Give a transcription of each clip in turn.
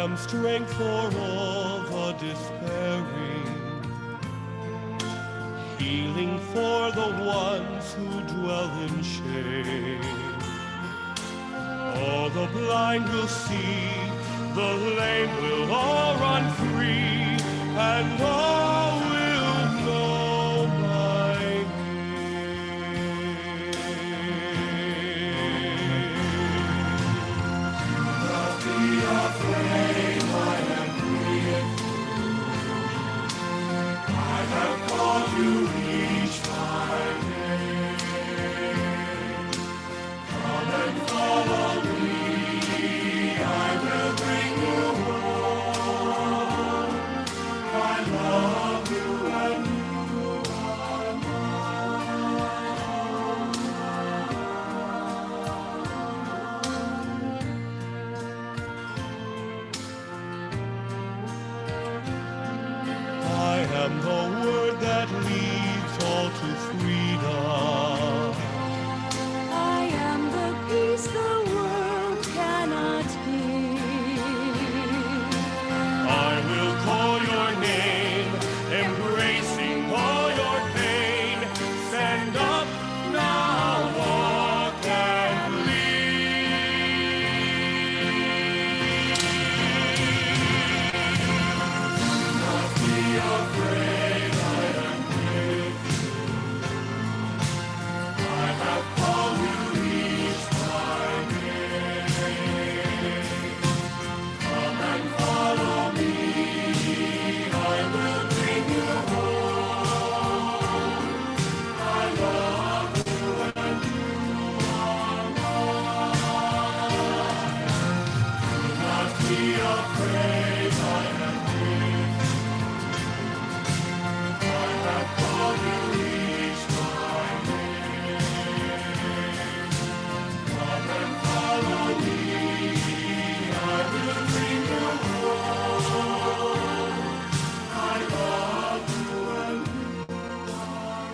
am strength for all the despairing, healing for the ones who dwell in shame. All the blind will see, the lame will all run free, and all will know my name. Do not be afraid, I am with you. I have called you each by name. Come and follow me. I will bring you home. I love you and you are mine. I am the word that leads all to freedom. I am the peace the world cannot give. I will call your name, embracing all your pain. Stand up now, walk and lead. Do not be afraid, I am with you. I have called you each by name. Come and follow me, I will bring you home. I love you and you are mine. Do not be afraid, I am with you. I have called you each by name. Come and follow me, I will bring you home. I love you and you are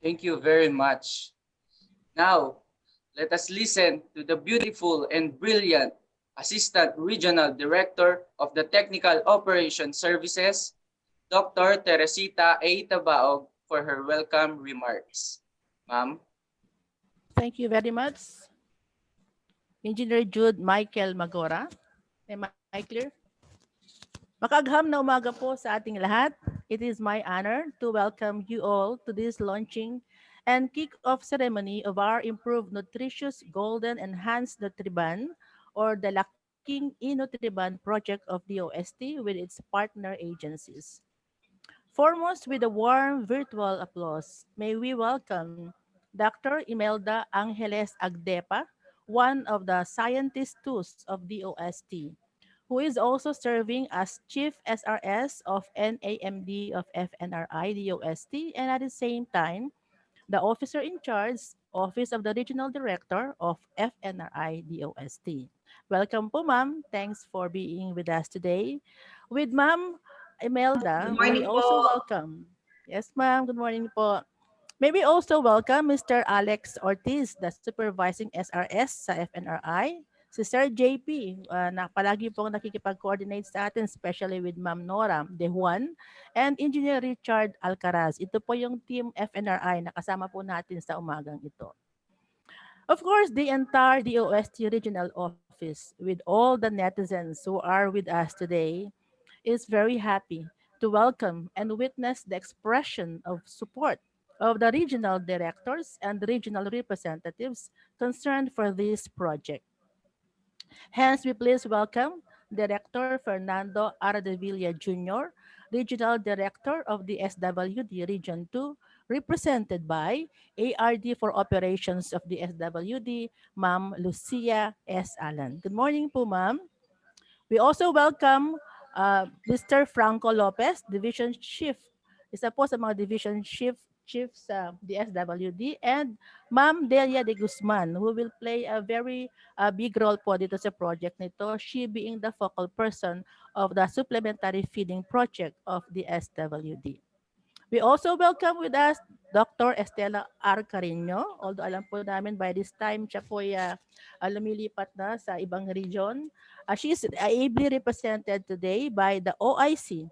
Thank you very much. Now, let us listen to the beautiful and brilliant Assistant Regional Director of the Technical Operations Services, Dr. Teresita A. Tabaog, for her welcome remarks. Ma'am? Thank you very much, Engineer Jude Michael Magora. Am I clear? Makaagham na umaga po sa ating lahat. It is my honor to welcome you all to this launching and kick-off ceremony of our improved nutritious golden enhanced NutriBun, or the LAKING E-NutriBun project of the OST with its partner agencies. Foremost, with a warm virtual applause, may we welcome Dr. Imelda Angeles Agdepa, one of the scientists of the OST, who is also serving as Chief SRS of NAMD of FNRI DOST, and at the same time, the officer in charge, Office of the Regional Director of FNRI DOST. Welcome po, ma'am. Thanks for being with us today. With Ma'am Good Imelda, may we morning po. also welcome. Yes, ma'am. Good morning po. May we also welcome Mr. Alex Ortiz, the Supervising SRS sa FNRI. Si Sir JP, na palagi pong nakikipag-coordinate sa atin, especially with Ma'am Nora De Juan and Engineer Richard Alcaraz. Ito po yung team FNRI na kasama po natin sa umagang ito. Of course, the entire DOST Regional Office, with all the netizens who are with us today, is very happy to welcome and witness the expression of support of the regional directors and regional representatives concerned for this project. Hence, we please welcome Director Fernando Aradevilla Jr., Regional Director of the SWD Region 2, represented by ARD for Operations of the SWD, Ma'am Lucia S. Alan. Good morning po, ma'am. We also welcome Mr. Franco Lopez, Division Chief. Isa po sa mga Division Chief sa DSWD, and Ma'am Delia de Guzman, who will play a very big role po dito sa project nito, she being the focal person of the supplementary feeding project of the SWD. We also welcome with us Dr. Estela R. Carino. Although alam po namin by this time siya po ay lumilipat na sa ibang region. She is ably represented today by the OIC,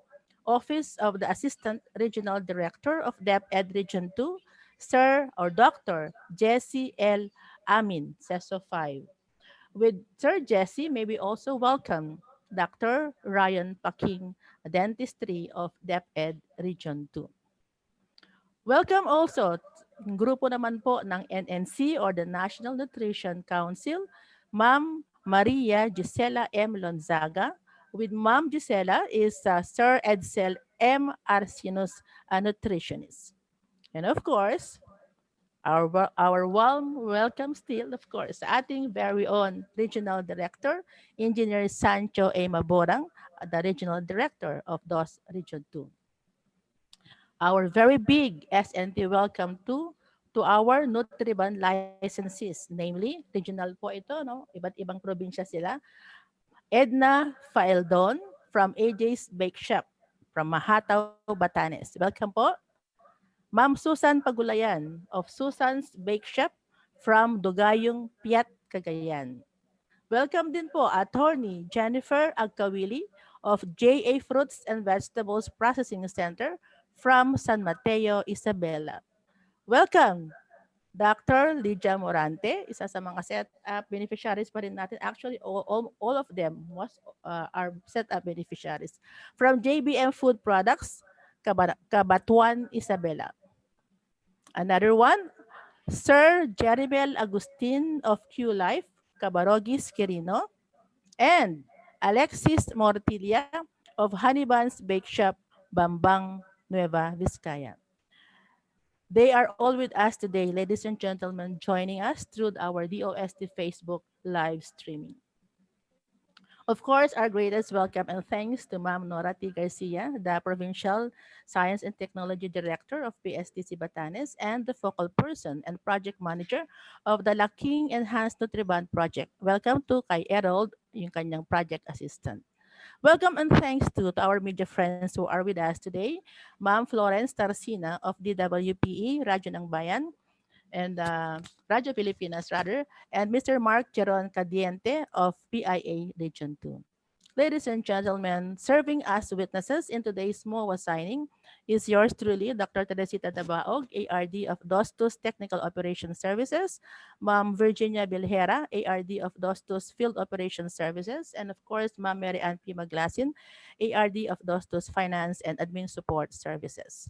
Office of the Assistant Regional Director of DepEd Region 2, Sir or Dr. Jesse L. Amin, CESO 5. With Sir Jesse, may we also welcome Dr. Ryan Paking, Dentistry of DepEd Region 2. Welcome also, grupo naman po ng NNC or the National Nutrition Council, Ma'am Maria Gisela M. Lonzaga. With Ma'am Gisela is Sir Edsel M. Arsinus, a nutritionist. And of course, our warm welcome still, of course, sa ating very own Regional Director, Engineer Sancho A. Maborang, the Regional Director of DOS Region 2. Our very big SNT welcome to our NutriBun licensees, namely, regional po ito, no? Iba't ibang probinsya sila. Edna Faeldon from AJ's Bake Shop from Mahataw, Batanes. Welcome po. Ma'am Susan Pagulayan of Susan's Bake Shop from Dugayong, Piat, Cagayan. Welcome din po Attorney Jennifer Agkawili of JA Fruits and Vegetables Processing Center from San Mateo, Isabela. Welcome Dr. Lydia Morante, isa sa mga set-up beneficiaries pa rin natin. Actually, all of them are set-up beneficiaries. From JBM Food Products, Cabatuan, Isabela. Another one, Sir Jeribel Agustin of Q Life, Cabarogis, Quirino. And Alexis Mortilia of Honeybuns Bake Shop, Bambang, Nueva Vizcaya. They are all with us today, ladies and gentlemen, joining us through our DOST Facebook live streaming. Of course, our greatest welcome and thanks to Ma'am Nora T. Garcia, the Provincial Science and Technology Director of PSTC Batanes and the focal person and project manager of the LAKING Enhanced NutriBun project. Welcome to kay Errol, yung kanyang project assistant. Welcome and thanks to our media friends who are with us today. Ma'am Florence Tarcina of DWPE, Radyo ng Bayan, and Radyo Pilipinas rather, and Mr. Mark Jeron Cadiente of PIA Region 2. Ladies and gentlemen, serving as witnesses in today's MOA signing is yours truly, Dr. Teresita Dabaog, ARD of Dostos Technical Operations Services, Ma'am Virginia Bilhera, ARD of Dostos Field Operations Services, and of course, Ma'am Mary Ann P. Maglasin, ARD of Dostos Finance and Admin Support Services.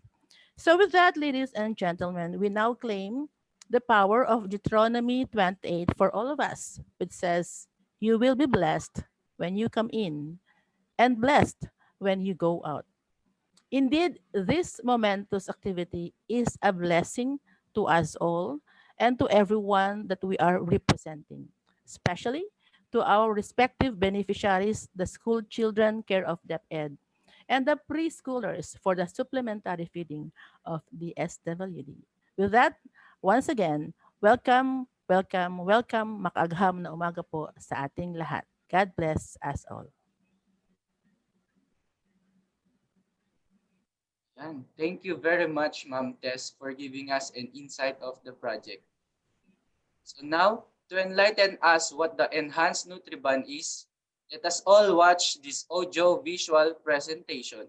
So with that, ladies and gentlemen, we now claim the power of Deuteronomy 28 for all of us, which says, "You will be blessed when you come in, and blessed when you go out." Indeed, this momentous activity is a blessing to us all and to everyone that we are representing, especially to our respective beneficiaries, the school children care of DepEd, and the preschoolers for the supplementary feeding of the SWD. With that, once again, welcome, welcome, welcome, makaagham na umaga po sa ating lahat. God bless us all. Yan. Thank you very much, Ma'am Tess, for giving us an insight of the project. So now, to enlighten us what the Enhanced NutriBun is, let us all watch this audio-visual presentation.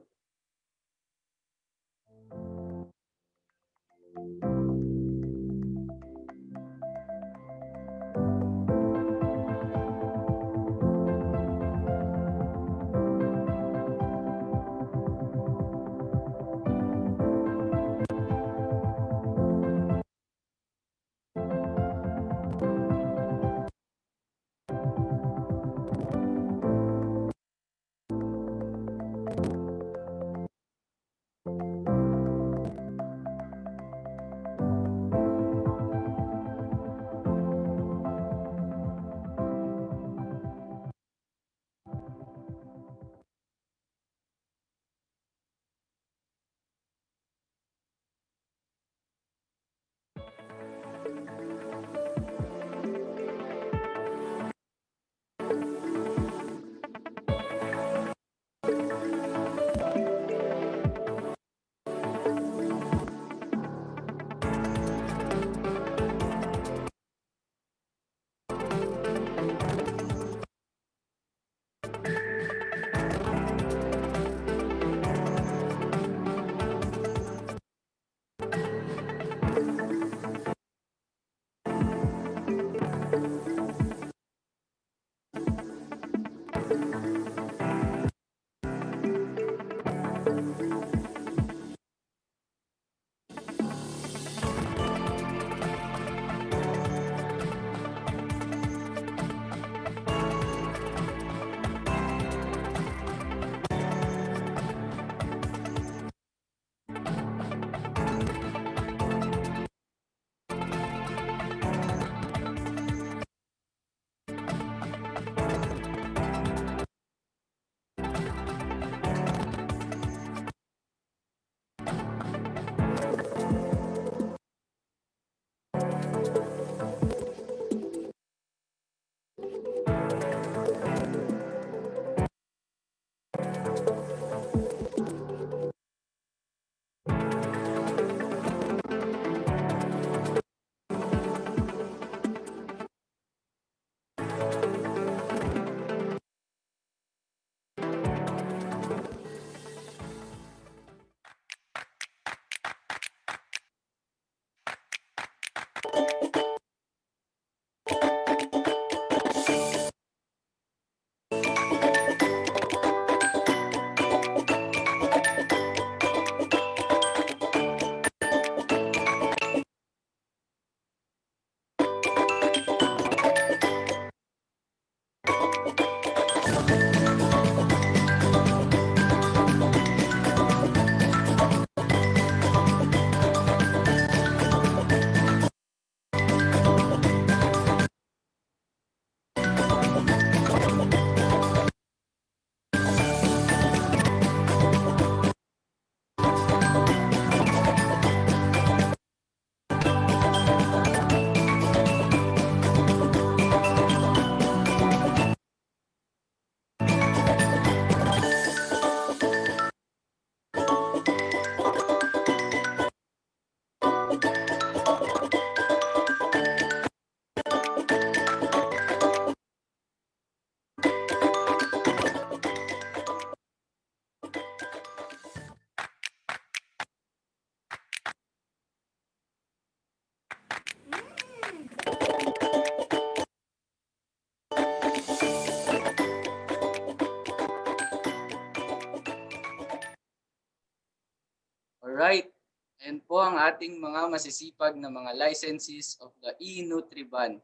Alright. Ayan po ang ating mga masisipag na mga licensees of the E-NutriBun.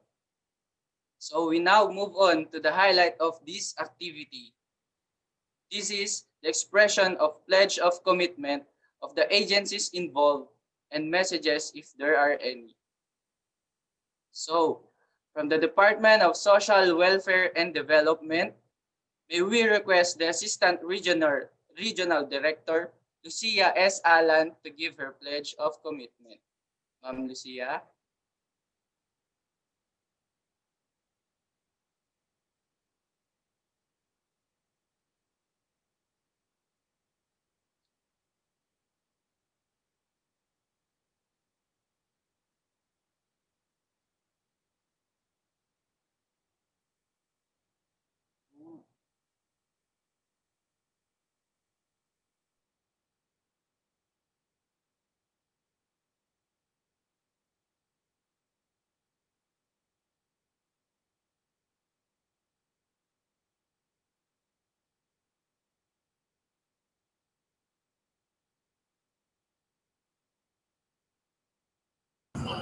So we now move on to the highlight of this activity. This is the expression of pledge of commitment of the agencies involved and messages if there are any. So, from the Department of Social Welfare and Development, may we request the Assistant Regional Director, Lucia S. Alan, to give her pledge of commitment. Ma'am Lucia.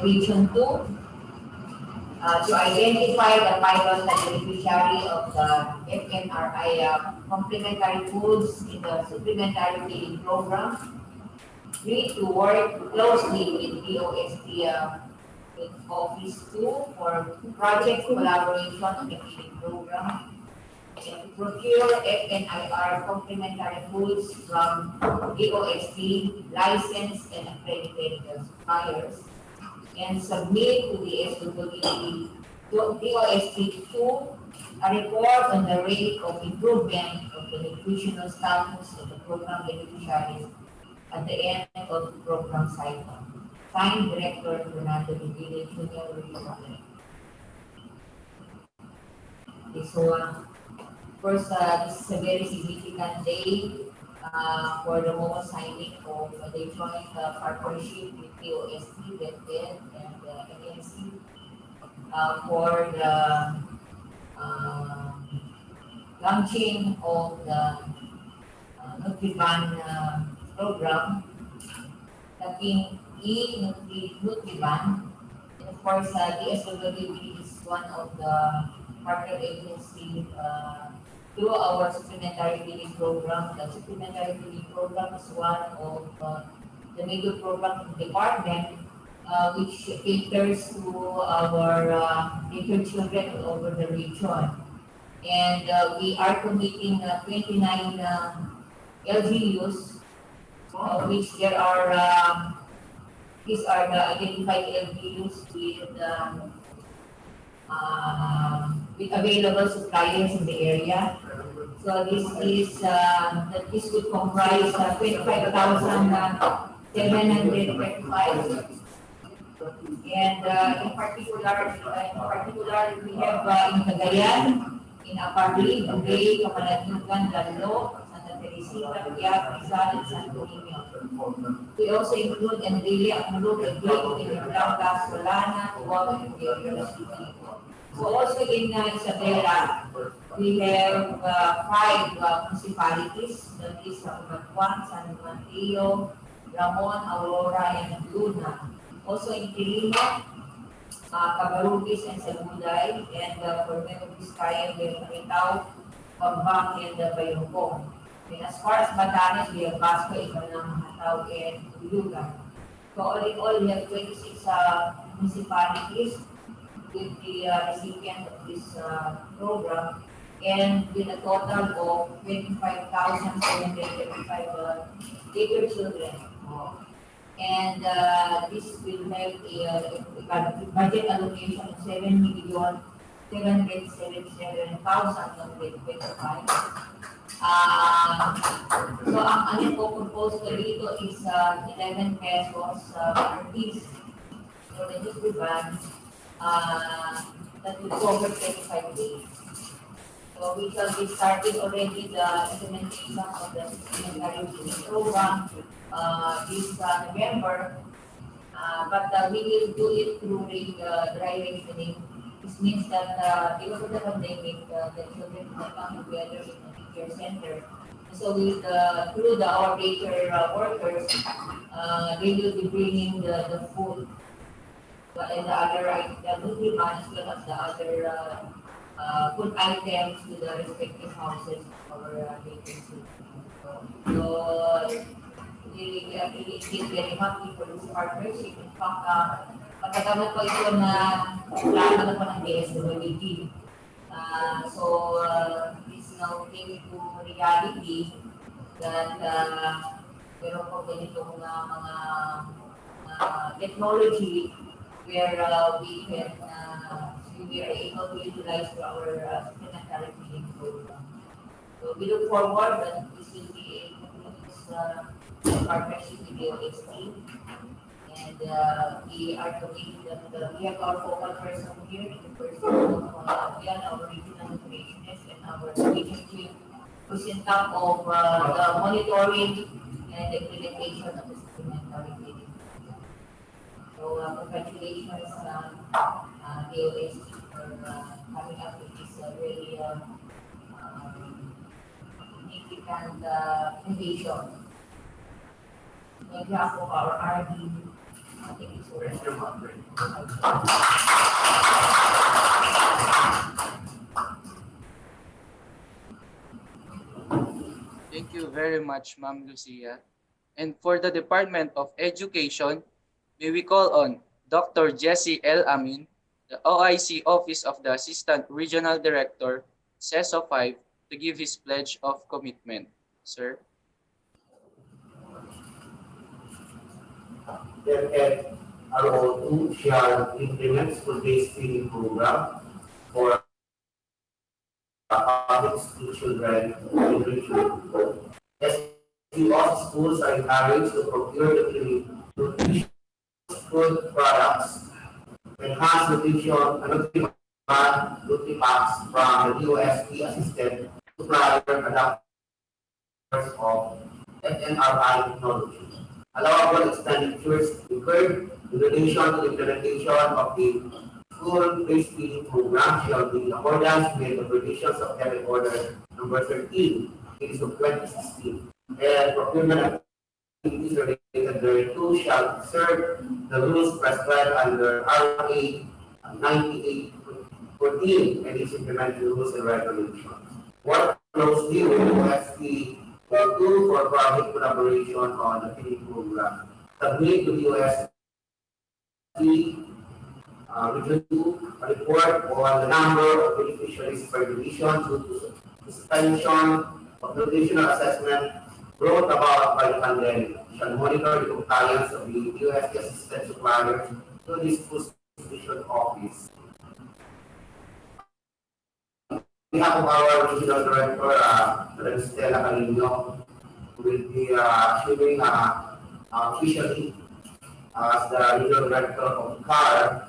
Region 2 to identify the pilot beneficiary of the FNRI complementary foods in the supplementary feeding program. 3, to work closely with DOST in Office 2 for project collaboration on the feeding program. And to procure FNIR complementary foods from DOST licensed and accredited suppliers, and submit to the DOST2 a report on the rate of improvement of the nutritional status of the program beneficiaries at the end of the program cycle. Signed, Director Fernando Village, Junior Republic. Okay, so first, this is a very significant day for the MOA signing of the joint partnership with DOST, DepEd, and NNC for the launching of the NutriBun program, LAKING E-NutriBun. And of course, DSWD is one of the partner agencies through our supplementary feeding program. The supplementary feeding program is one of the major programs in the department which caters to our little children all over the region. And we are committing 29 LGUs, which there are, these are the identified LGUs with available suppliers in the area. So this is that this would comprise 25,735, and in particular we have in Cagayan, in Aparli, Dugay, Camalatugan, Lalo, Santa Teresita, Piat, Rizal, and Santo Niño. We also include Enrile, Amulog, Eglig, Inilanga, Solana, Tuwag, and Guerrero City. So also in Isabela, we have 5 municipalities, that is Cabanatuan, San Mateo, Ramon, Aurora, and Luna. Also in Quirino, Cabarugis, and Saguday, and for Nueva Vizcaya, we have Ritao, Pampang, and Bayongkong. And as far as Batanes, we have Pasco, Ibanang, Hatao, and Ulugan. So all in all, we have 26 municipalities with the recipient of this program, and with a total of 25,735 little children. And this will have a budget allocation of 7,777,125. So ang ano po propose ko dito is 11 pesos per piece. So the NutriBun that will cover 25 days. So we shall be starting already the implementation of the supplementary feeding program this November, but we will do it through the dry rationing. This means that because of the pandemic, the children will come together in a care center, So through our daycare workers, they will be bringing the food and the other the NutriBun as well as the other food items to the respective houses of our daycare students. So really feel very happy for this partnership. In fact, matagal na po ito na plano na po ng DSWD. It's now came to reality that meron po ganitong mga technology where we are able to utilize for our supplementary feeding program. So we look forward that this will be a partnership with the OST. And we are looking that we have our focal person here in the person of Ian, our regional nutritionist, and our region chief, who's in top of the monitoring and the implementation of the supplementary feeding. So congratulations, the OST, for coming up with this very significant innovation. On behalf of our RD, I think it's worth it. Thank you very much, Ma'am Lucia. And for the Department of Education, may we call on Dr. Jessie L. Amin, the OIC Office of the Assistant Regional Director, CESO 5, to give his pledge of commitment. Sir. That RO2 shall implement school-based feeding program for public school children in region. SDOs schools are encouraged to procure the nutritious food products, enhance nutrition, Nutripacks from the DOST assisted supplier adapters of FNRI technology. Allowable expenditures incurred in relation to the implementation of the school-based feeding program shall be in accordance with the provisions of Heaven Order number 13, case of 2016, and procurement activities related thereto shall serve the rules prescribed under RA 9814 and its implementing rules and regulations. Work closely with OST to for public collaboration on the feeding program. Submit to the OST Region 2 a report on the number of beneficiaries per division due to suspension of nutritional assessment brought about by the pandemic. Shall monitor the compliance of the UST assistant suppliers to this distribution office. We have our regional director, Stella Calino, who will be assuming officially as the regional director of CAR,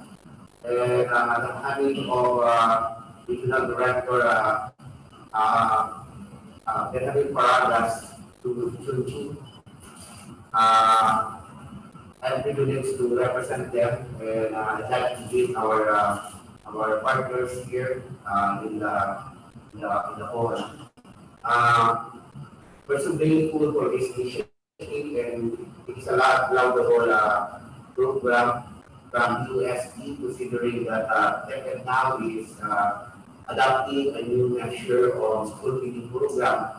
and the handling of regional director Benjamin Paragas to Junji. I'm privileged to represent them, and I'd like to give our partners here in the hall. We're so grateful for this initiative, and it's a lot about the whole program from UST, considering that TechEd now is adopting a new measure of school feeding program.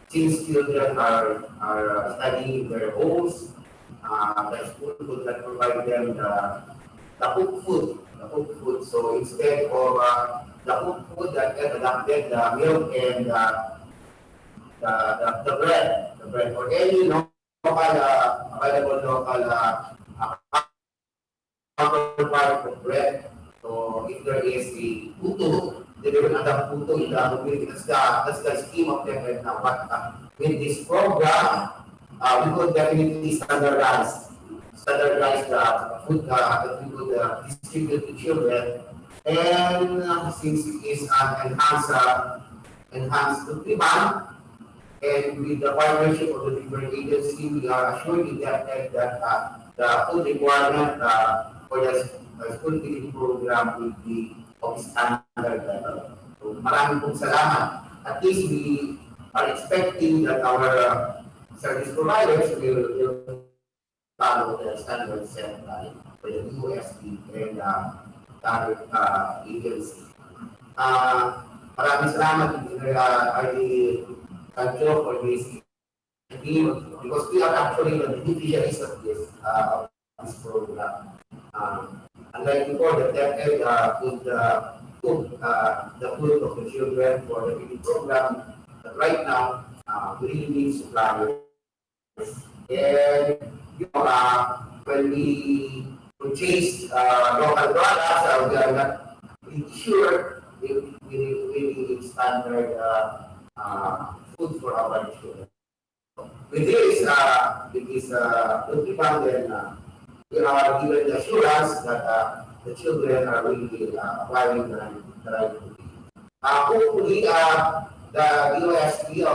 Since children are studying in their homes, the school could not provide them the cooked food. So instead of the cooked food that get adapted, the milk and the bread, or any local available local counterpart of bread. So if there is a puto, they will adapt puto in the community. That's the scheme of them right now. But with this program, we could definitely standardize the food that we could distribute to children. And since it is an enhanced NutriBun, and with the partnership of the different agencies, we are assured that the food requirement for the school feeding program will be of standard level. So maraming pong salamat at least we are expecting that our service providers will follow the standards set by the USD and other agency. Maraming salamat, Ardy Sancho, for this team, because we are actually the beneficiaries of this program. Unlike before, the DepEd could cook the food of the children for the feeding program, but right now, we really need suppliers. And when we purchase local products, we are not really sure if we really standard food for our children. With this NutriBun, then we are given the assurance that the children are really acquiring the right food. Hopefully, the USP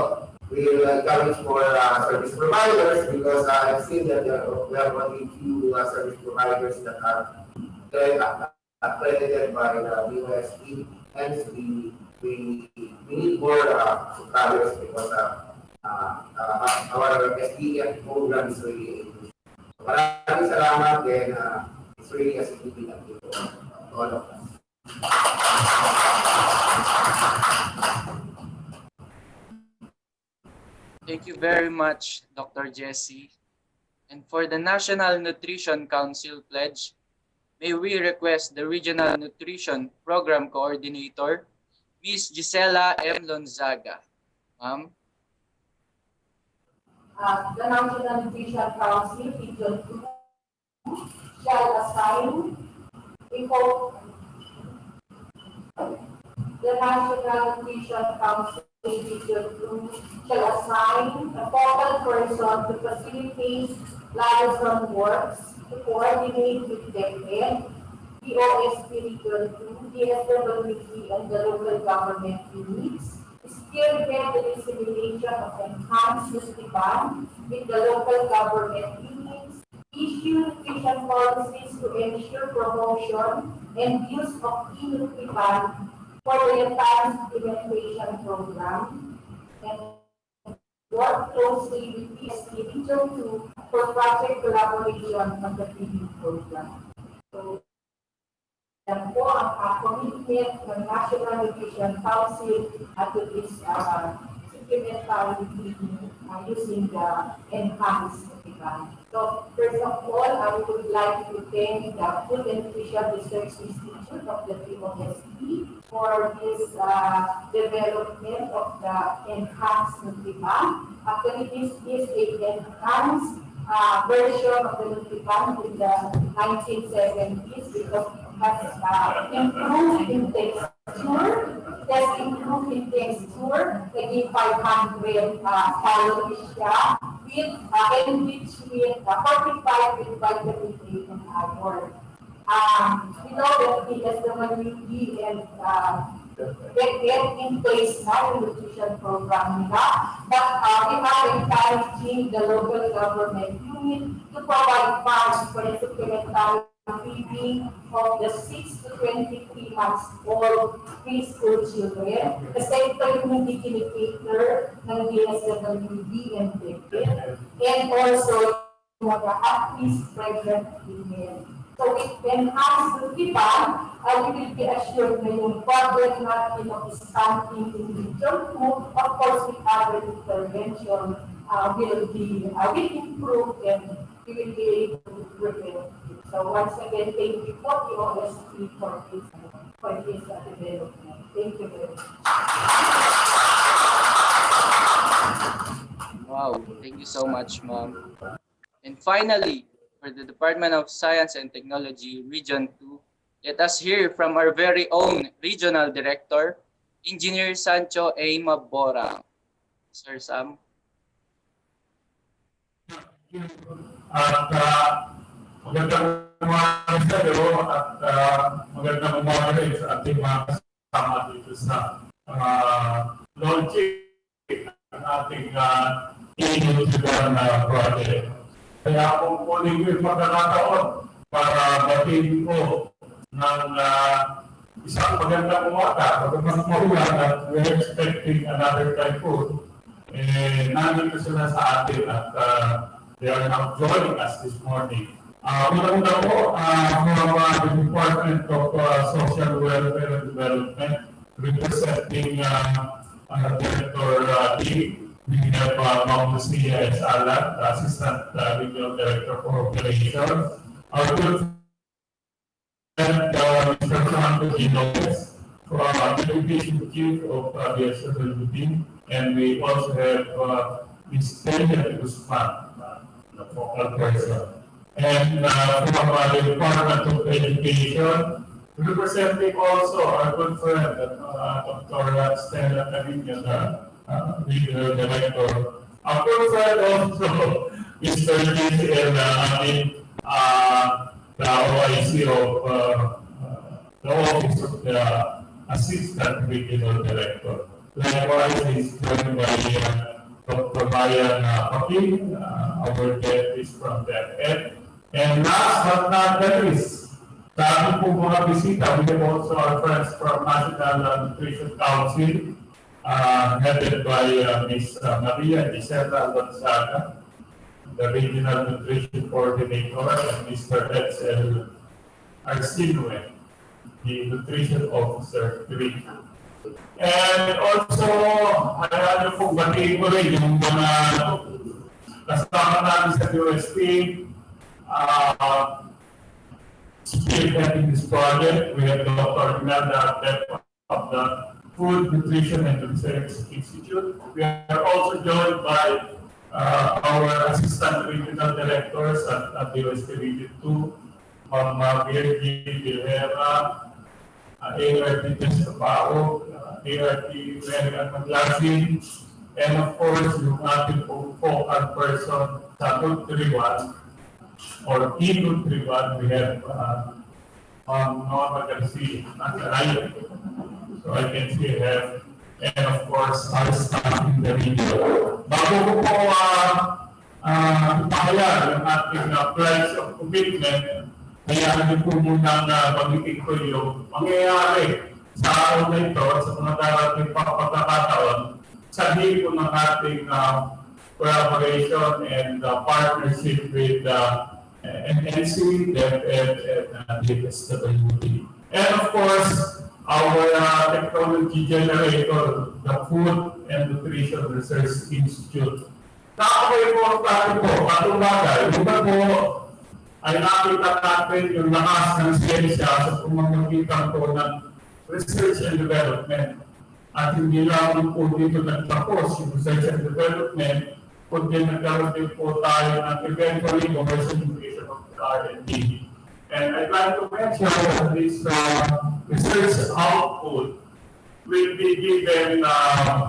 will encourage more service providers, because I've seen that we have only few service providers that are accredited by the USP. Hence, we need more suppliers, because our SDF program is really inclusive. Maraming salamat, and it's really a significant thing to all of us. Thank you very much, Dr. Jesse. And for the National Nutrition Council pledge, may we request the Regional Nutrition Program Coordinator, Ms. Gisela M. Lonzaga. Ma'am. The National Nutrition Council, Region 2, shall assign the National Nutrition Council Region 2 shall assign a focal person to facilitate liaison works to coordinate with DepEd, POSP Region 2, DSWC, and the local government units, spearhead the dissemination of enhanced NutriBun with the local government units, issue nutrition policies to ensure promotion and use of E-NutriBun for the enhanced implementation program, and work closely with PSP Region 2 for project collaboration on the feeding program. So, yan po ang commitment ng National Nutrition Council at this supplementary feeding using the enhanced NutriBun. So, first of all, I would like to thank the Food and Nutrition Research Institute of the POSP for this development of the enhanced NutriBun. Actually, this is an enhanced version of the NutriBun in the 1970s, because has improved in texture, naging 500 calories siya, with enriched with 45 with vitamin A and iron. We know that PSWD and get in place now the nutrition program nila, but we are encouraging the local government unit to provide funds for the supplementary feeding of the 6 to 23 months old preschool children. Kasi ito yung indicator ng DSWD and DepEd, and also mga at-risk pregnant women. So with enhanced NutriBun, we will be assured na yung progress natin of stunting in Region 2, of course with other intervention, will improve, and we will be able to prevent it. So once again, thank you for the OSP for this development. Thank you very much. Wow, thank you so much, ma'am. And finally, for the Department of Science and Technology, Region 2, let us hear from our very own Regional Director, Engineer Sancho A. Maborang. Sir Sam. Magandang umaga sa iyo, at magandang umaga rin sa ating mga kasama dito sa launching ng ating E-NutriBun project. Kaya kung kunin ko yung pagkakataon para batiin ko ng isang magandang umaga, magandang maulan at we're expecting another typhoon. Nandito sila sa atin at they are now joining us this morning. Maganda po from the Department of Social Welfare and Development, representing Director Lee. We have Ma'am Lucia S. Alan, Assistant Regional Director for Operations. Our good friend, Mr. Fernando Ginoes, Education Chief of the SWD, and we also have Ms. Tanya Guzman, the focal person. And from the Department of Education, representing also our good friend, Dr. Stella Carino, the Regional Director. Our good friend also, Mr. Lee, and the OIC of the Office of the Assistant Regional Director. Likewise, is joined by Dr. Bayan Paking, our dentist from DepEd. And last but not least, sa ating po mga bisita, we have also our friends from National Nutrition Council, headed by Ms. Maria Gisela Gonzaga, the Regional Nutrition Coordinator, and Mr. Edsel Arsinue, the Nutrition Officer 3. And also, ayaw niyo pong batiin ko rin yung mga kasama natin sa USP, spearheading this project. We have Dr. Imelda of the Food, Nutrition, and Research Institute. We are also joined by our Assistant Regional Directors at the USP Region 2, Virgie Vilhera, ART Testapao, ART Marian Maglasin, and of course, yung ating focal person sa Nutritrious, or E-NutriBun, we have Norma Garcia, so I can see her, and of course, our staff in the region. Bago ko po ipahayag ang ating pledge of commitment, kaya hindi po muna pag-ibig ko yung mangyayari sa araw na ito sa mga darating pagkakataon, sabihin ko ng ating collaboration and partnership with NNC, DepEd, and SWD. And of course, our technology generator, the Food and Nutrition Research Institute. Napaka-importante po, patulagay, iba po ay nakita natin yung lakas ng siyensya sa pamamagitan po ng research and development. At hindi lang po dito nagtapos yung research and development, kundi nagkaroon din po tayo ng eventually commercialization of the R&D. And I'd like to mention that this research output will be given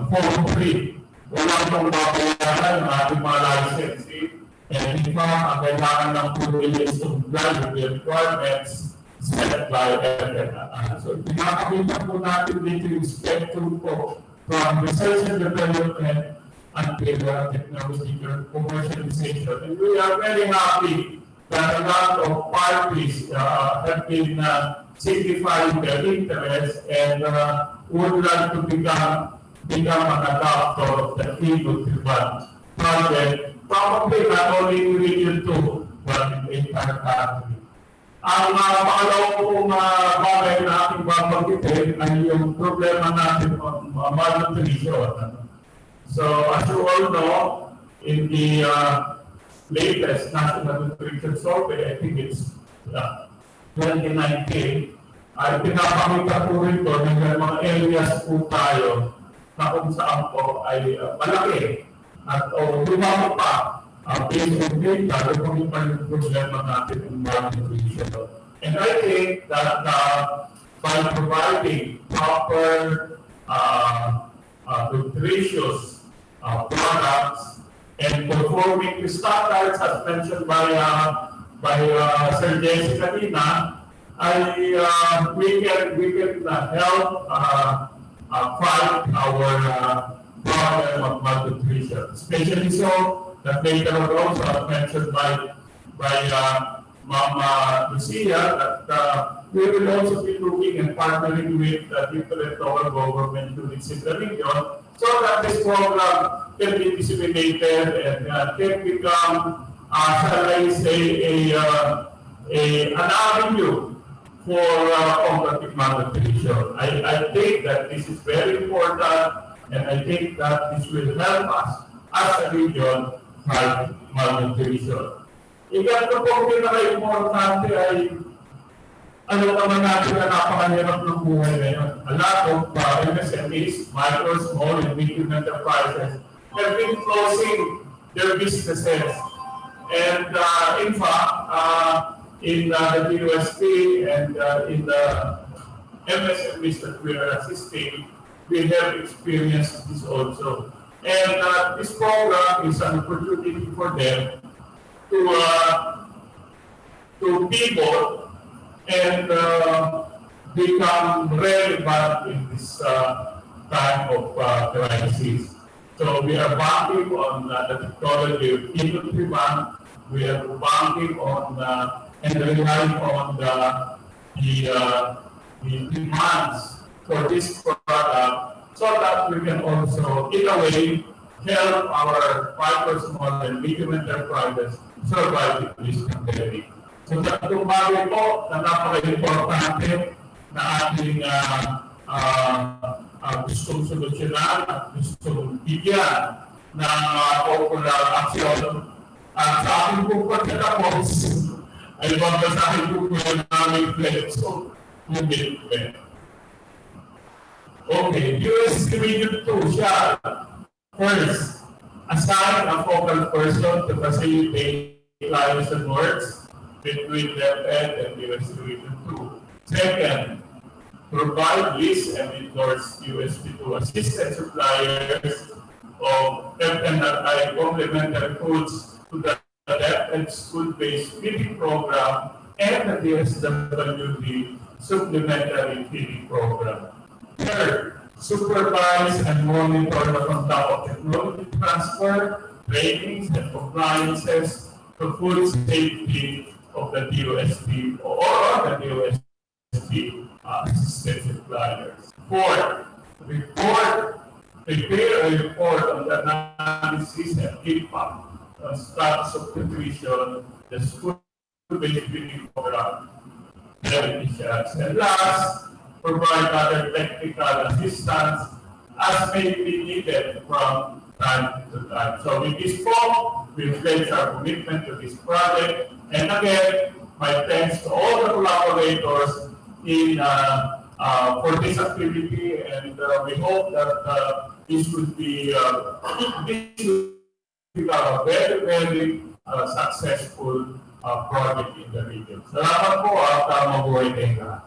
for free. Walang pong babayaran ng ating mga licensing. And in fact, ang kailangan ng po is to comply with the requirements set by FNR. So, pinakakita po natin dito yung spectrum po from research and development until technological commercialization. And we are very happy that a lot of parties have been signifying their interest and would like to become an adopter of the E-NutriBun project, probably not only in Region 2, but in the entire country. Ang pangalawa pong bagay na ating babanggitin ay yung problema natin ng malnutrition. So, as you all know, in the latest National Nutrition Survey, I think it's 2019, ay pinapakita po rin ko na mga areas po tayo na kung saan po ay malaki at lumaki pa based on data, lumaki pa yung problema natin ng malnutrition. And I think that by providing proper nutritious products and conforming to standards as mentioned by Sir Jesse kanina, we can help fight our problem of malnutrition. Especially so that later on also as mentioned by Mama Lucia that we will also be looking and partnering with different local government units in the region so that this program can be disseminated and can become, shall I say, an avenue for combating malnutrition. I think that this is very important, and I think that this will help us as a region fight malnutrition. Ikat po pinaka-importante ay ano naman natin na napakahirap ng buhay ngayon. A lot of MSMEs, micro, small, and medium enterprises have been closing their businesses. And in fact, in the DUSP and in the MSMEs that we are assisting, we have experienced this also. And this program is an opportunity for them to pivot and become relevant in this time of crisis. So we are banking on the technology of E-NutriBun. We are banking on and relying on the demands for this product so that we can also, in a way, help our micro, small, and medium enterprises survive this pandemic. So tatlong bagay po na napaka-importante na ating gustong solusyonan at gustong bigyan ng popular action. At sa aking pong pagkatapos ay babasahin po po yung aming pledge. So, commitment. Okay, US Region 2 siya. First, assign a focal person to facilitate clients and works between DepEd and US Region 2. Second, provide list and endorse USP2 assistant suppliers of FNRI complementary foods to the DepEd school-based feeding program and the DSWD supplementary feeding program. Third, supervise and monitor the conduct of technology transfer, trainings, and compliances to food safety of the DOSP or the DOSP assistant suppliers. Fourth, prepare a report on the analysis and impact on status of nutrition, the school-based feeding program, beneficiaries. And last, provide other technical assistance as may be needed from time to time. So with this form, we pledge our commitment to this project. And again, my thanks to all the collaborators in for this activity, and we hope that this will be a very, very successful project in the region. Salamat po at mabuhay kayo lahat.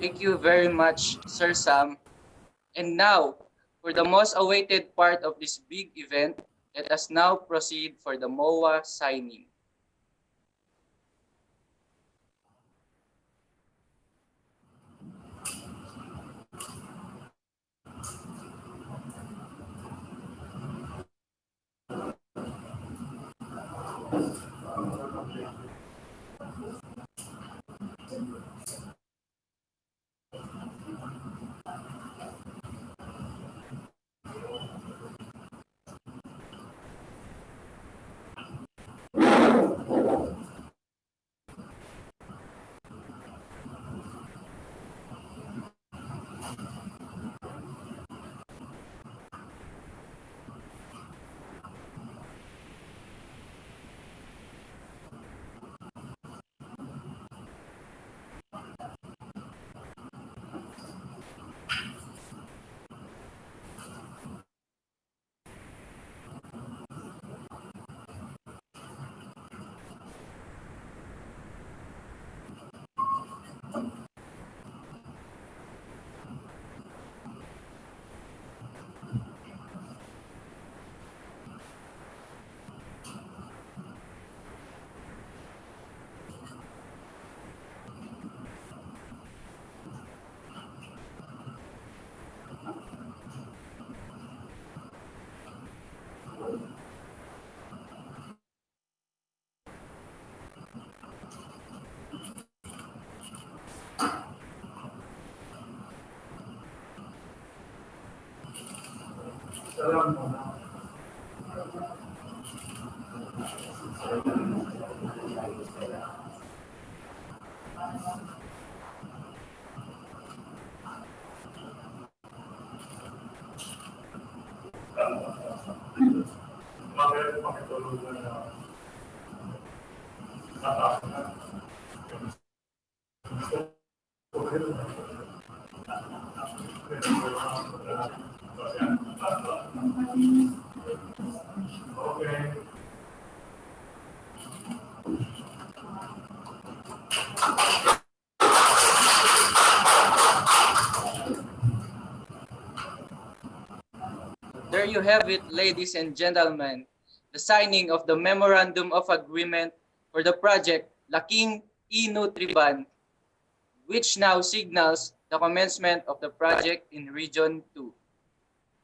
Thank you very much, Sir Sam. And now, for the most awaited part of this big event, let us now proceed for the MOA signing. There you have it, ladies and gentlemen, the signing of the Memorandum of Agreement for the project LAKING E-NutriBun, which now signals the commencement of the project in Region 2.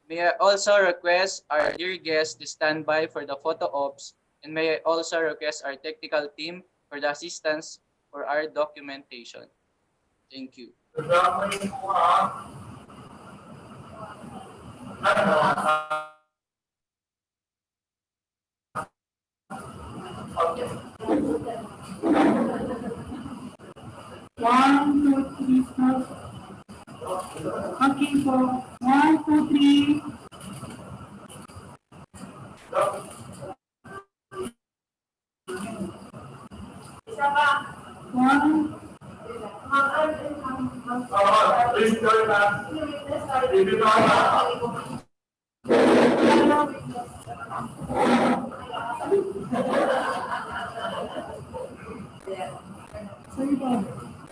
May I also request our dear guests to stand by for the photo ops, and may I also request our technical team for the assistance for our documentation. Thank you. One, two, three, four. Okay, so 1, 2, 3. Isa pa. One. Please join us. Sorry, Bob.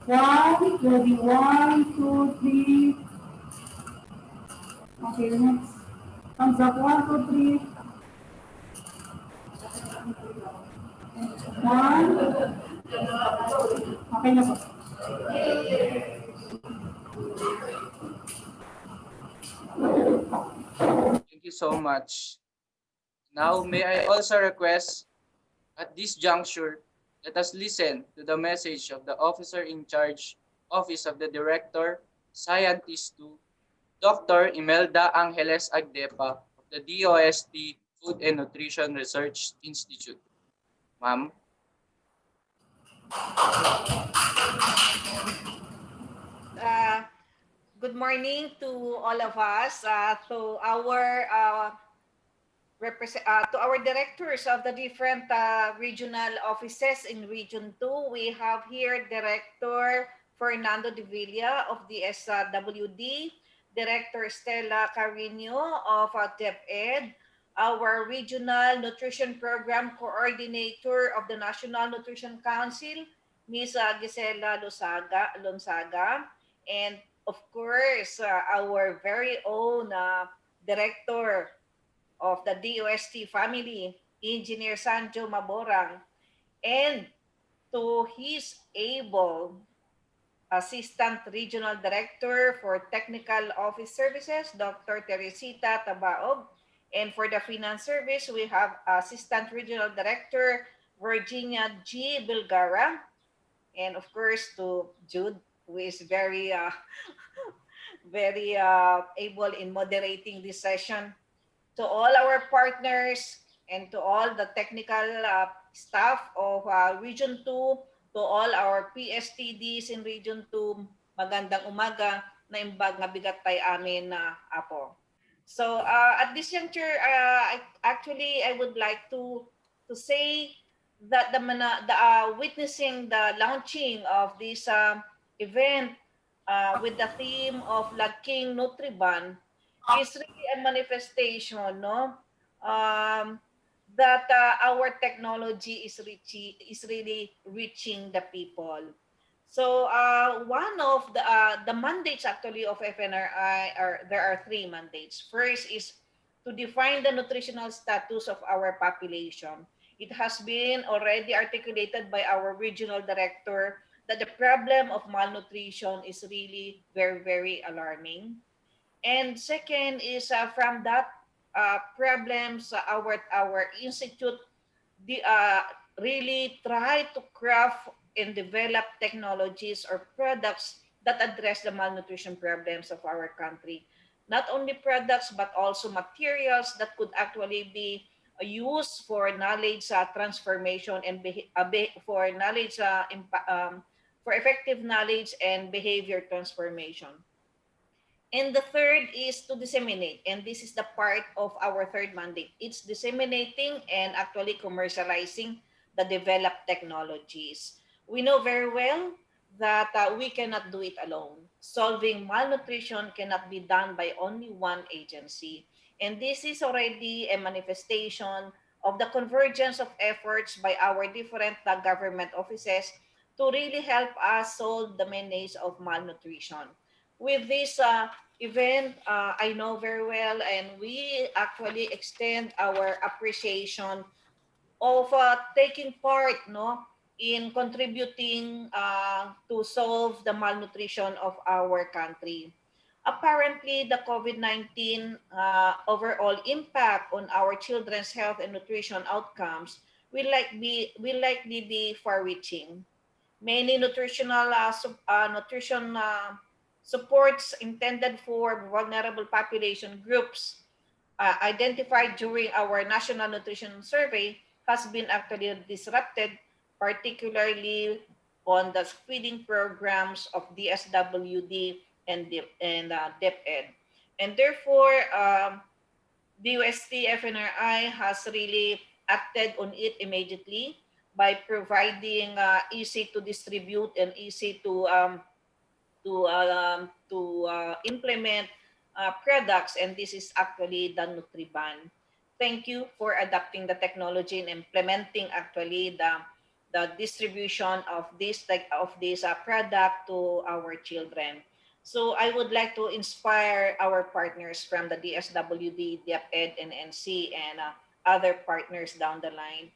One, ready, 1, 2, 3. Okay, next. Thumbs up, 1, 2, 3. One. Okay na po. Thank you so much. Now, may I also request, at this juncture, let us listen to the message of the Officer in Charge, Office of the Director, Scientist 2, Dr. Imelda Angeles Agdepa of the DOST Food and Nutrition Research Institute. Ma'am. Good morning to all of us, to our directors of the different regional offices in Region 2. We have here Director Fernando de Villa of the SWD, Director Stella Carino of DepEd, our Regional Nutrition Program Coordinator of the National Nutrition Council, Ms. Gisela Lonsaga, and of course, our very own Director of the DOST family, Engineer Sanjo Maborang, and to his able Assistant Regional Director for Technical Office Services, Dr. Teresita Tabaog. And for the Finance Service, we have Assistant Regional Director, Virginia G. Bilgara. And of course, to Jude, who is very able in moderating this session. To all our partners and to all the technical staff of Region 2, to all our PSTDs in Region 2, magandang umaga na imbag nga bigat tay amin na apo. So at this juncture, I would like to say that witnessing the launching of this event with the theme of LAKING NutriBun is really a manifestation, no? That our technology is really reaching the people. So one of the mandates actually of FNRI there are 3 mandates. First is to define the nutritional status of our population. It has been already articulated by our regional director that the problem of malnutrition is really very, very alarming. And second is from that problems, our institute really try to craft and develop technologies or products that address the malnutrition problems of our country. not only products but also materials that could actually be used for knowledge transformation and for knowledge for effective knowledge and behavior transformation. And the third is to disseminate. And this is the part of our third mandate. It's disseminating and actually commercializing the developed technologies. We know very well that we cannot do it alone. Solving malnutrition cannot be done by only one agency. And this is already a manifestation of the convergence of efforts by our different government offices to really help us solve the menace of malnutrition. With this event, I know very well, and we actually extend our appreciation of taking part, no, in contributing to solve the malnutrition of our country. Apparently, the COVID-19 overall impact on our children's health and nutrition outcomes will likely be far-reaching. Many nutrition supports intended for vulnerable population groups identified during our national nutrition survey has been actually disrupted, particularly on the feeding programs of DSWD and DepEd. And therefore, the UST FNRI has really acted on it immediately by providing easy to distribute and easy to implement products, and this is actually the NutriBun. Thank you for adapting the technology and implementing actually the distribution of this product to our children. So I would like to inspire our partners from the DSWD, DepEd, and NC, and other partners down the line.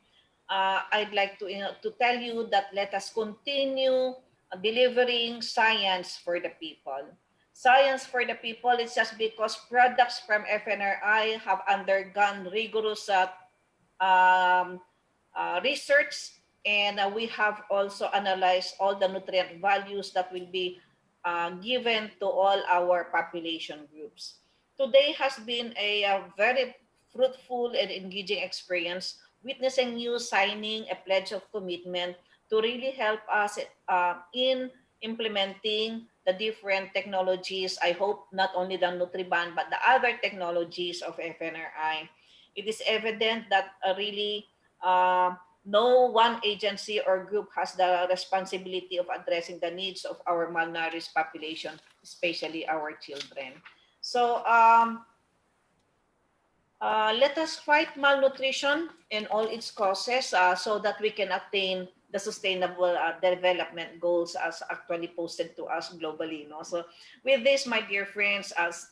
I'd like to tell you that let us continue delivering science for the people. Science for the people is just because products from FNRI have undergone rigorous research, and we have also analyzed all the nutrient values that will be given to all our population groups. Today has been a very fruitful and engaging experience, witnessing you signing a pledge of commitment to really help us in implementing the different technologies. I hope not only the NutriBun, but the other technologies of FNRI. It is evident that really no one agency or group has the responsibility of addressing the needs of our malnourished population, especially our children. So let us fight malnutrition and all its causes so that we can attain the sustainable development goals as actually posted to us globally. No? So with this, my dear friends, as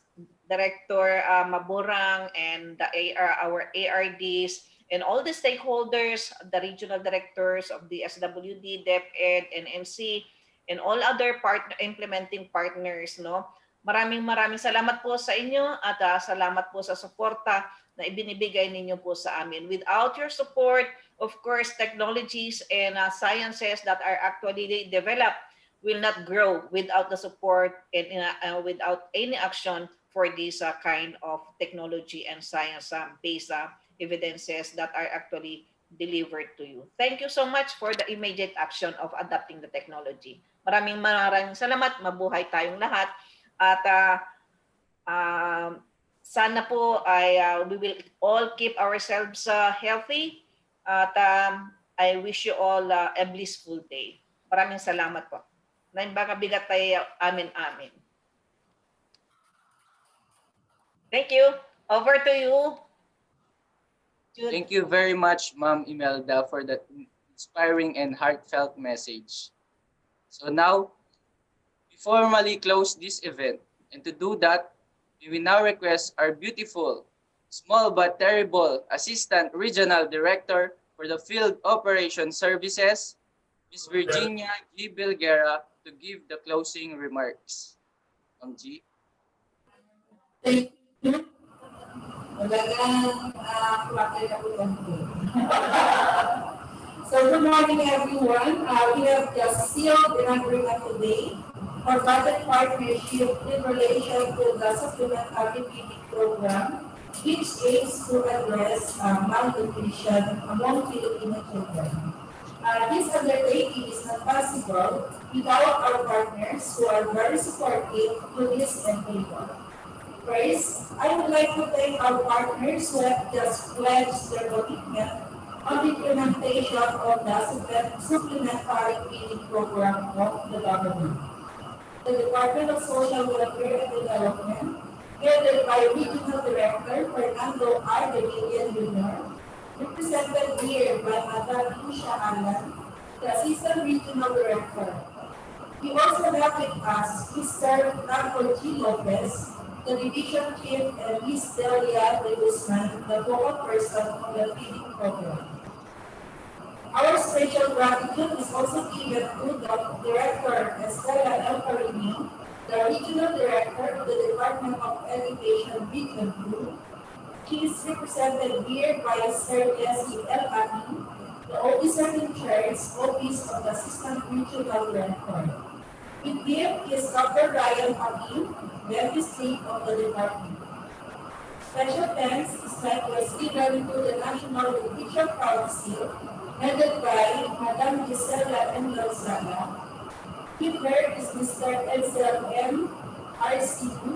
Director Maburang and our ARDs and all the stakeholders, the regional directors of the SWD, DepEd, and NC, and all other implementing partners, no? Maraming salamat po sa inyo at salamat po sa suporta na ibinibigay ninyo po sa amin. Without your support, of course, technologies and sciences that are actually developed will not grow without the support and without any action for this kind of technology and science-based evidences that are actually delivered to you. Thank you so much for the immediate action of adopting the technology. Maraming salamat. Mabuhay tayong lahat. At sana po ay we will all keep ourselves healthy. At I wish you all a blissful day. Maraming salamat po. Nain baka bigat tayo, amin. Thank you. Over to you. Jude. Thank you very much, Ma'am Imelda, for that inspiring and heartfelt message. So now, we formally close this event. And to do that, we will now request our beautiful, small but terrible Assistant Regional Director for the Field Operation Services, Ms. Virginia G. Bilguera, to give the closing remarks. Ma'am G. Thank you. So good morning, everyone. We have just sealed the agreement today for budget partnership in relation to the supplementary feeding program, which aims to address malnutrition among Filipino children. This undertaking is not possible without our partners who are very supportive to this endeavor. First, I would like to thank our partners who have just pledged their commitment on the implementation of the supplementary feeding program of the government. The Department of Social Welfare and Development, headed by Regional Director Fernando R. De Villan Jr., represented here by Madam Lucia Alan, the Assistant Regional Director. We also have with us Mr. Franco G. Lopez, the Division Chief, and Ms. Delia De Guzman, the focal person on the feeding program. Our special gratitude is also given to the Director Estela L. Carino, the Regional Director of the Department of Education Region 2. She is represented here by Sir Leslie L. Aki, the Officer in Charge, Office of the Assistant Regional Director. With him is Dr. Ryan Hakim, Deputy Chief of the Department. Special thanks is likewise given to the National Nutrition Council, headed by Madam Gisela M. Lozada. With her is Mr. Edsel M. RCU,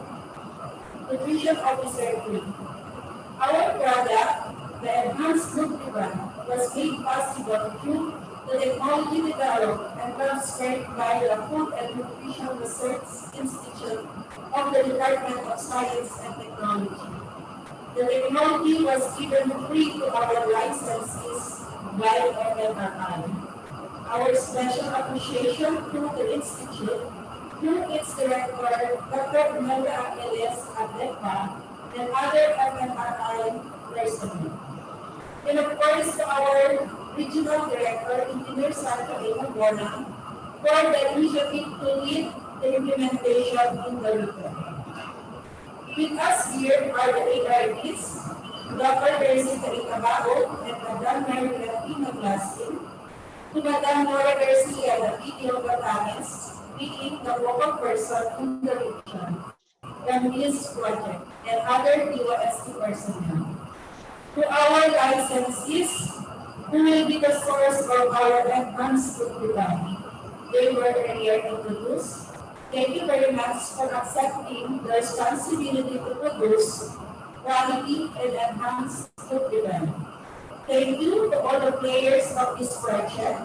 Nutrition Officer 3. Our product, the Enhanced NutriBun, was made possible through the technology developed and transferred by the Food and Nutrition Research Institute of the Department of Science and Technology. The technology was given free to our licensees by FNRI. Our special appreciation to the Institute, through its director, Dr. Imelda Angeles Adepa, and other FNRI personnel. And of course, to our Regional Director, Engineer Santa A. Bona, for the initiative to lead the implementation in the region. With us here are the ARDs, Dr. Percy Caritabago and Madam Mary Latina Glasin, to Madam Nora Garcia, the PTO Batanes, being the local person in the region, and this project, and other POST personnel. To our licensees, who will be the source of our advanced program. They were earlier introduced. Thank you very much for accepting the responsibility to produce quality and enhanced program. Thank you to all the players of this project.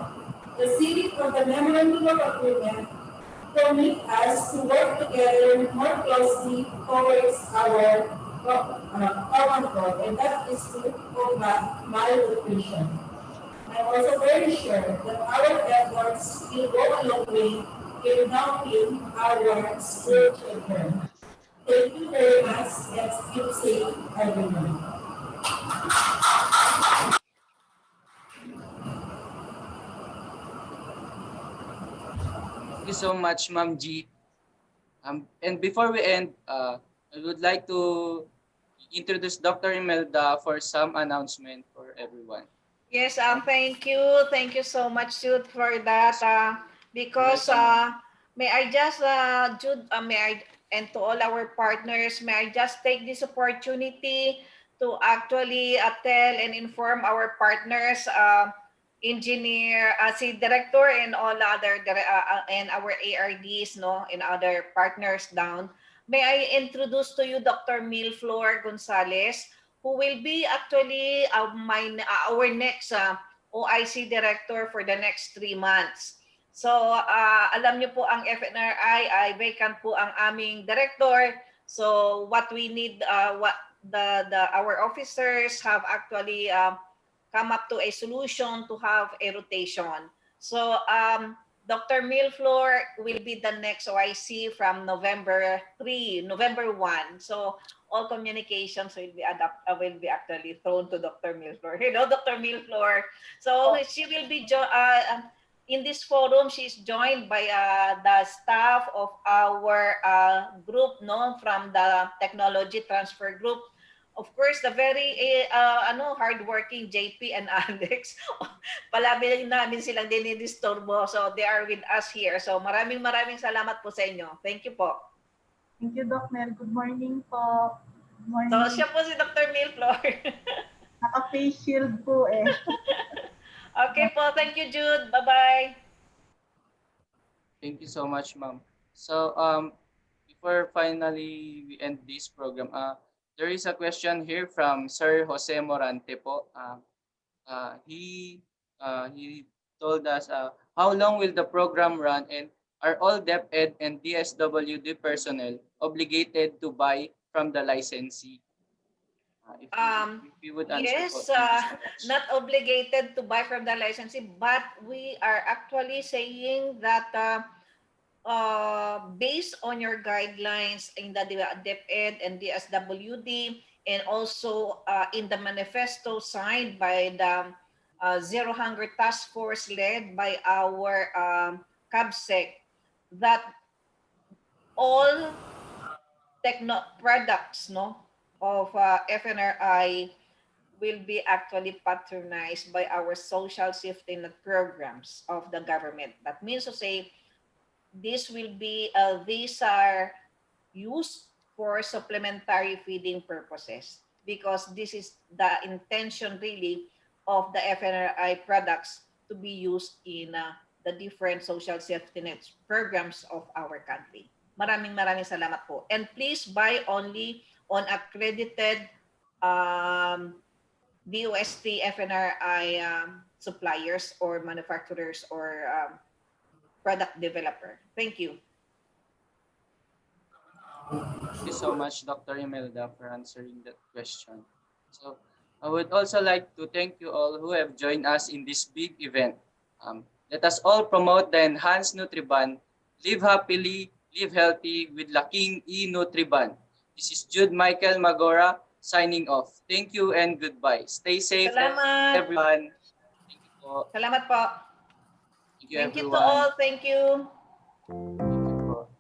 The city of the Memorandum of Agreement permit us to work together more closely towards our common goal, and that is to combat malnutrition. I'm also very sure that our efforts will go a long way in helping our school children. Thank you very much, and keep safe, everyone. Thank you so much, Ma'am G. And before we end, I would like to introduce Dr. Imelda for some announcement for everyone. Yes, thank you. Thank you so much, Jude, for that. Because may I just, Jude, and to all our partners, may I just take this opportunity to actually tell and inform our partners, engineer, si director and all other, and our ARDs, no, and other partners down. May I introduce to you Dr. Milflor Gonzalez, who will be actually our next OIC director for the next 3 months. So alam niyo po ang FNRI ay vacant po ang aming director. So what we need, what our officers have actually come up to a solution to have a rotation. So Dr. Milflor will be the next OIC from November 1. So all communications will be actually thrown to Dr. Milflor. Hello, Dr. Milflor. So she will be in this forum. She's joined by the staff of our group, no, from the technology transfer group. of course, the very hardworking JP and Alex. Palagi namin silang dinidisturbo. So they are with us here. So maraming salamat po sa inyo. Thank you po. Thank you, Doc Mel. Good morning po. Good morning. So siya po si Dr. Milflor. Naka-face shield po eh. Okay po. Thank you, Jude. Bye-bye. Thank you so much, ma'am. So before finally we end this program, there is a question here from Sir Jose Morante po. He told us, how long will the program run, and are all DepEd and DSWD personnel obligated to buy from the licensee? If you would answer Yes, po. Thank you so much. not obligated to buy from the licensee, but we are actually saying that based on your guidelines in the DepEd and DSWD, and also in the manifesto signed by the Zero Hunger Task Force led by our CABSEC, that all products of FNRI will be actually patronized by our social safety net programs of the government. That means to say, these are used for supplementary feeding purposes, because this is the intention really of the FNRI products to be used in the different social safety net programs of our country. Maraming salamat po. And please buy only on accredited DOST FNRI suppliers or manufacturers or product developer. Thank you. Thank you so much, Dr. Imelda, for answering that question. So I would also like to thank you all who have joined us in this big event. Let us all promote the enhanced NutriBun. Live happily, live healthy with LAKING E-NutriBun. This is Jude Michael Magora signing off. Thank you and goodbye. Stay safe, everyone. Thank you po. Salamat po. Thank you, Thank you to everyone. all. Thank you. Thank you po.